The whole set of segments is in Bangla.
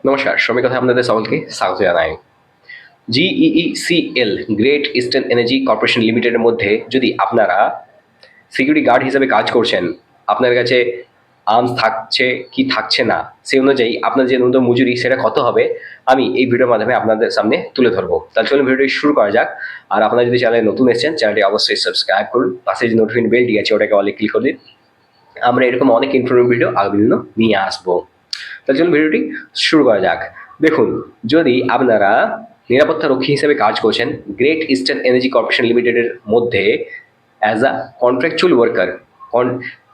নমস্কার, শ্রমিক কথা আপনাদের সকলকে স্বাগত জানাই। জিইইসিএল গ্রেট ইস্টার্ন এনার্জি কর্পোরেশন লিমিটেডের মধ্যে যদি আপনারা সিকিউরিটি গার্ড হিসেবে কাজ করছেন, আপনার কাছে আর্মস থাকছে কি থাকছে না, সেই অনুযায়ী আপনার যে ন্যূনতম মজুরি সেটা কত হবে, আমি এই ভিডিওর মাধ্যমে আপনাদের সামনে তুলে ধরবো। তাহলে চলুন ভিডিওটি শুরু করা যাক। আর আপনারা যদি চ্যানেলে নতুন এসেছেন, চ্যানেলটি অবশ্যই সাবস্ক্রাইব করুন, পাশে যে নোটিফিকেশন বেলটি আছে ওটাকে অলে ক্লিক করে দিন। আমরা এরকম অনেক ইনফরমেটিভ ভিডিও আগামী দিনও নিয়ে আসবো। তার জন্য ভিডিওটি শুরু করা যাক। দেখুন, যদি আপনারা নিরাপত্তা রক্ষী হিসেবে কাজ করছেন গ্রেট ইস্টার্ন এনার্জি কর্পোরেশন লিমিটেডের মধ্যে as a contractual worker,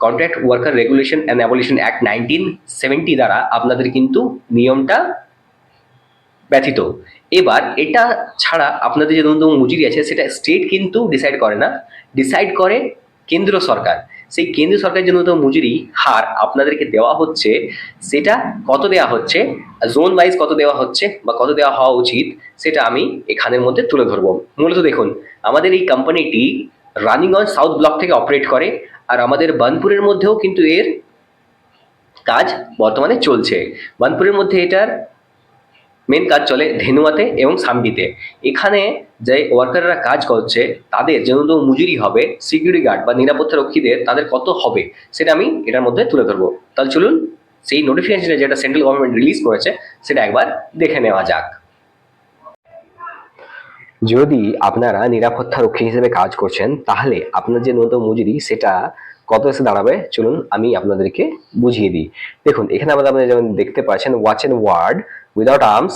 contract worker regulation and abolition act 1970 দ্বারা আপনাদের কিন্তু নিয়মটা ব্যতীত। এবার এটা ছাড়া আপনাদের যে ন্যূনতম মজুরি আছে সেটা স্টেট কিন্তু ডিসাইড করে না, ডিসাইড করে কেন্দ্র সরকার। সেই কেন্দ্রীয় সরকারের যে ন্যূনতম মজুরি হার আপনাদেরকে দেওয়া হচ্ছে, সেটা কত দেওয়া হচ্ছে, জোন ওয়াইজ কত দেওয়া হচ্ছে বা কত দেওয়া হওয়া উচিত, সেটা আমি এখানের মধ্যে তুলে ধরবো। মূলত দেখুন, আমাদের এই কোম্পানিটি রানিগঞ্জ সাউথ ব্লক থেকে অপারেট করে, আর আমাদের বার্নপুরের মধ্যেও কিন্তু এর কাজ বর্তমানে চলছে। বার্নপুরের মধ্যে এটার মেন কাজ চলে ধেনুয়াতে এবং সামডিতে। এখানে যে ওয়ার্কাররা কাজ করছে তাদের যে ন্যূনতম মজুরি হবে সিকিউরিটি গার্ড বা নিরাপত্তা রক্ষীদের তাদের কত হবে সেটা আমি এটার মধ্যে তুলে ধরবো। তাহলে চলুন সেই নোটিফিকেশনটা যেটা সেন্ট্রাল গভর্নমেন্ট রিলিজ করেছে সেটা একবার দেখে নেওয়া যাক। যদি আপনারা নিরাপত্তা রক্ষী হিসেবে কাজ করছেন তাহলে আপনার যে ন্যূনতম মজুরি সেটা কত এসে দাঁড়াবে চলুন আমি আপনাদেরকে বুঝিয়ে দিই। দেখুন, এখানে আপনারা যেমন দেখতে পাচ্ছেন watch and ward without arms,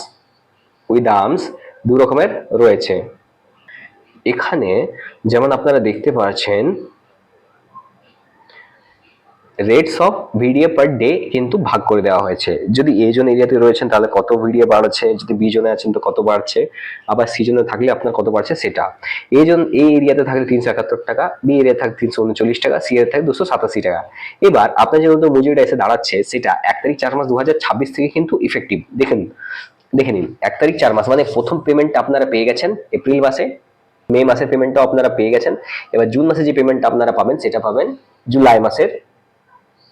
with arms দু রকমের রয়েছে। এখানে যেমন আপনারা দেখতে পাচ্ছেন rates of video per day কিন্তু ভাগ করে দেওয়া হয়েছে। যদি এ জন এরিয়াতে রয়েছেন তাহলে কত ভিডিও বাড়ছে, যদি বি জনে আছেন তো কত বাড়ছে, আবার সি জনে থাকলে আপনার কত বাড়ছে সেটা। এই এরিয়াতে থাকলে 371 টাকা, বি এরিয়া থাকলে 339 টাকা, সি এরিয়া থাকলে 287 টাকা। এবার আপনার যে মজুরিটা এসে দাঁড়াচ্ছে সেটা 1 তারিখ 4 মাস 2026 থেকে কিন্তু ইফেক্টিভ। দেখে নিন 1 তারিখ 4 মাস মানে প্রথম পেমেন্টটা আপনারা পেয়ে গেছেন এপ্রিল মাসে, মে মাসের পেমেন্টটাও আপনারা পেয়ে গেছেন। এবার জুন মাসে যে পেমেন্টটা আপনারা পাবেন সেটা পাবেন জুলাই মাসের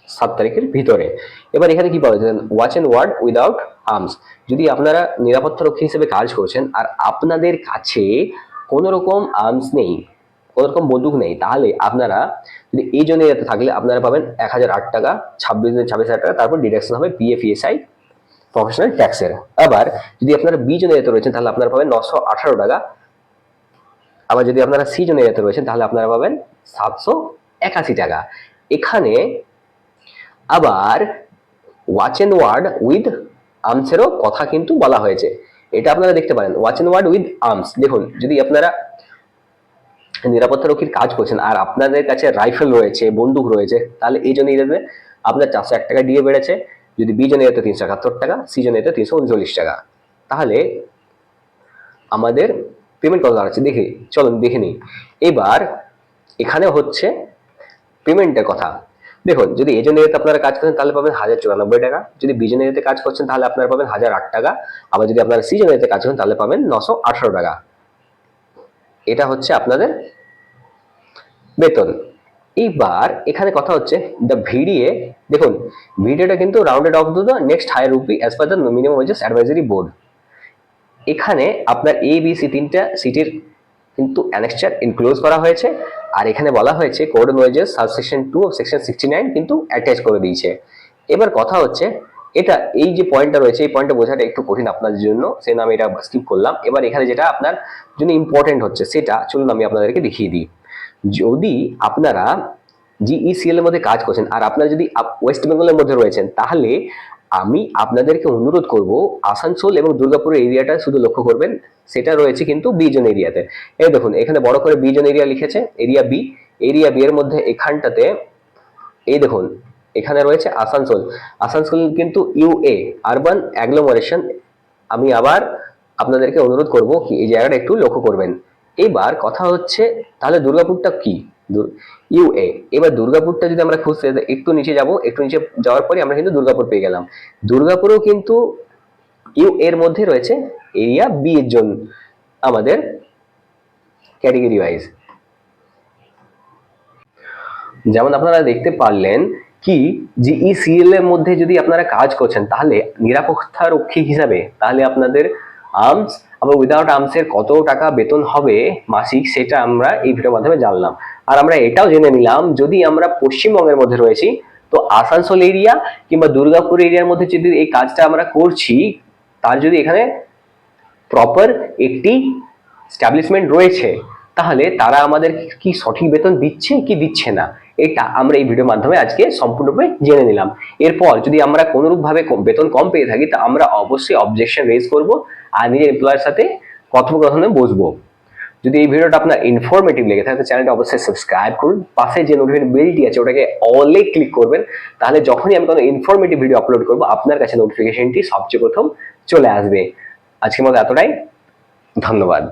7 তারিখের ভিতরে। এবার এখানে কি পাওয়া যায়, watch and ward without arms. যদি আপনারা নিরাপত্তা রক্ষী হিসেবে কাজ করছেন আর আপনাদের কাছে কোনো রকম আর্মস নেই, কোনো রকম বন্দুক নেই, তাহলে আপনারা যদি এই জন্য এরিয়াতে থাকলে আপনারা পাবেন 1008 টাকা, 26,000 টাকা, তারপর ডিডাকশন হবে পিএফ, ইএসআই, প্রফেশনাল ট্যাক্সের। আবার যদি আপনারা বি জন্য এরিয়াতে রয়েছেন তাহলে আপনারা পাবেন 918 টাকা। আবার যদি আপনারা সি জন্য এরিয়াতে রয়েছেন তাহলে আপনারা পাবেন 781 টাকা। এখানে আবার ওয়াচ অ্যান্ড ওয়ার্ড উইথ আর্মসেরও কথা কিন্তু বলা হয়েছে, এটা আপনারা দেখতে পারেন watch and ward with arms. দেখুন, যদি আপনারা নিরাপত্তা রক্ষীর কাজ করছেন আর আপনাদের কাছে রাইফেল রয়েছে, বন্দুক রয়েছে, তাহলে এই জন্য এরিয়াতে আপনার 401 টাকা দিয়ে বেড়েছে। যদি বি জন এরিয়াতে 371 টাকা, সি জন এরিয়াতে 339 টাকা। তাহলে আমাদের পেমেন্ট কত দাঁড়াচ্ছে দেখে চলুন দেখে নিই। এবার এখানে হচ্ছে পেমেন্টের কথা। দেখুন, যদি এজন এরিয়াতে আপনারা কাজ করছেন তাহলে পাবেন 1094 টাকা, যদি বিজন এরিয়াতে কাজ করছেন তাহলে আপনারা পাবেন 1008 টাকা, আবার যদি আপনারা সি জন এরিয়াতে কাজ করেন তাহলে পাবেন 918 টাকা। এটা হচ্ছে আপনাদের বেতন। এইবার এখানে কথা হচ্ছে দ্য ভিডিএ। দেখুন, ভিডিওটা কিন্তু rounded off to the next higher rupee as per the minimum wages advisory board. এখানে আপনার এ বি সি তিনটা সিটির কিন্তু অ্যানেক্সচার ইনক্লোজ করা হয়েছে, আর এখানে বলা হয়েছে code wages subsection 2 of section 69 কিন্তু অ্যাটাচ করে দিয়েছে। এবার কথা হচ্ছে এটা এই যে পয়েন্টটা রয়েছে এই পয়েন্টটা বোঝাটা একটু কঠিন আপনাদের জন্য, সেই আমি এটা স্কিপ করলাম। এবার এখানে যেটা আপনার জন্য ইম্পর্টেন্ট হচ্ছে সেটা চলুন আমি আপনাদেরকে দেখিয়ে দিই। যদি আপনারা জিইসিএল এর মধ্যে কাজ করছেন আর আপনারা যদি ওয়েস্ট বেঙ্গলের মধ্যে রয়েছেন তাহলে আমি আপনাদেরকে অনুরোধ করব আসানসোল এবং দুর্গাপুর এরিয়াটা শুধু লক্ষ্য করবেন, সেটা রয়েছে কিন্তু বি জোন এরিয়াতে। এই দেখুন এখানে বড় করে বি জোন এরিয়া লিখেছে, এরিয়া বি। এরিয়া বি এর মধ্যে এখানটাতে এই দেখুন এখানে রয়েছে আসানসোল। আসানসোল কিন্তু ইউএ আরবান অ্যাগ্লোমারেশন। আমি আবার আপনাদেরকে অনুরোধ করব কি এই জায়গাটা একটু লক্ষ্য করবেন। এবার কথা হচ্ছে তাহলে দুর্গাপুরটা কি, ইউএ। এবার দুর্গাপুরটা যদি আমরা খুঁজতে একটু নিচে যাব, একটু নিচে যাওয়ার পরে আমরা কিন্তু দুর্গাপুর পেয়ে গেলাম। দুর্গাপুরেও কিন্তু ইউ এর মধ্যে রয়েছে এরিয়া বি এর জন্য আমাদের ক্যাটেগরি ওয়াইজ। যেমন আপনারা দেখতে পারলেন কি যে এই সিরিয়াল এর মধ্যে যদি আপনারা কাজ করছেন তাহলে নিরাপত্তা রক্ষী হিসাবে তাহলে আপনাদের আর্মস আবার উইদাউট আর্মস এর কত টাকা বেতন হবে মাসিক, সেটা আমরা এই ভিডিওর মাধ্যমে জানলাম। আর আমরা এটাও জেনে নিলাম যদি আমরা পশ্চিমবঙ্গের মধ্যে রয়েছি তো আসানসোল এরিয়া কিংবা দুর্গাপুর এরিয়ার মধ্যে যদি এই কাজটা আমরা করছি, তার যদি এখানে প্রপার একটি স্ট্যাবলিশমেন্ট রয়েছে তাহলে তারা আমাদের কি সঠিক বেতন দিচ্ছে কি দিচ্ছে না, এটা আমরা এই ভিডিওর মাধ্যমে আজকে সম্পূর্ণরূপে জেনে নিলাম। এরপর যদি আমরা কোনোরূপ ভাবে বেতন কম পেয়ে থাকি তা আমরা অবশ্যই অবজেকশন রেজ করব আর নিজের এমপ্লয়ার সাথে কথোপকথনে বসবো। যদি এই ভিডিওটা আপনার ইনফরমেটিভ লেগে থাকে চ্যানেলটা অবশ্যই সাবস্ক্রাইব করুন, পাশে যে নোটিফিকেশন বেলটি আছে ওটাকে অলে ক্লিক করবেন, তাহলে যখনই আমি কোনো ইনফরমেটিভ ভিডিও আপলোড করব আপনার কাছে নোটিফিকেশনটি সবচেয়ে প্রথম চলে আসবে। আজকের মতো এতটাই, ধন্যবাদ।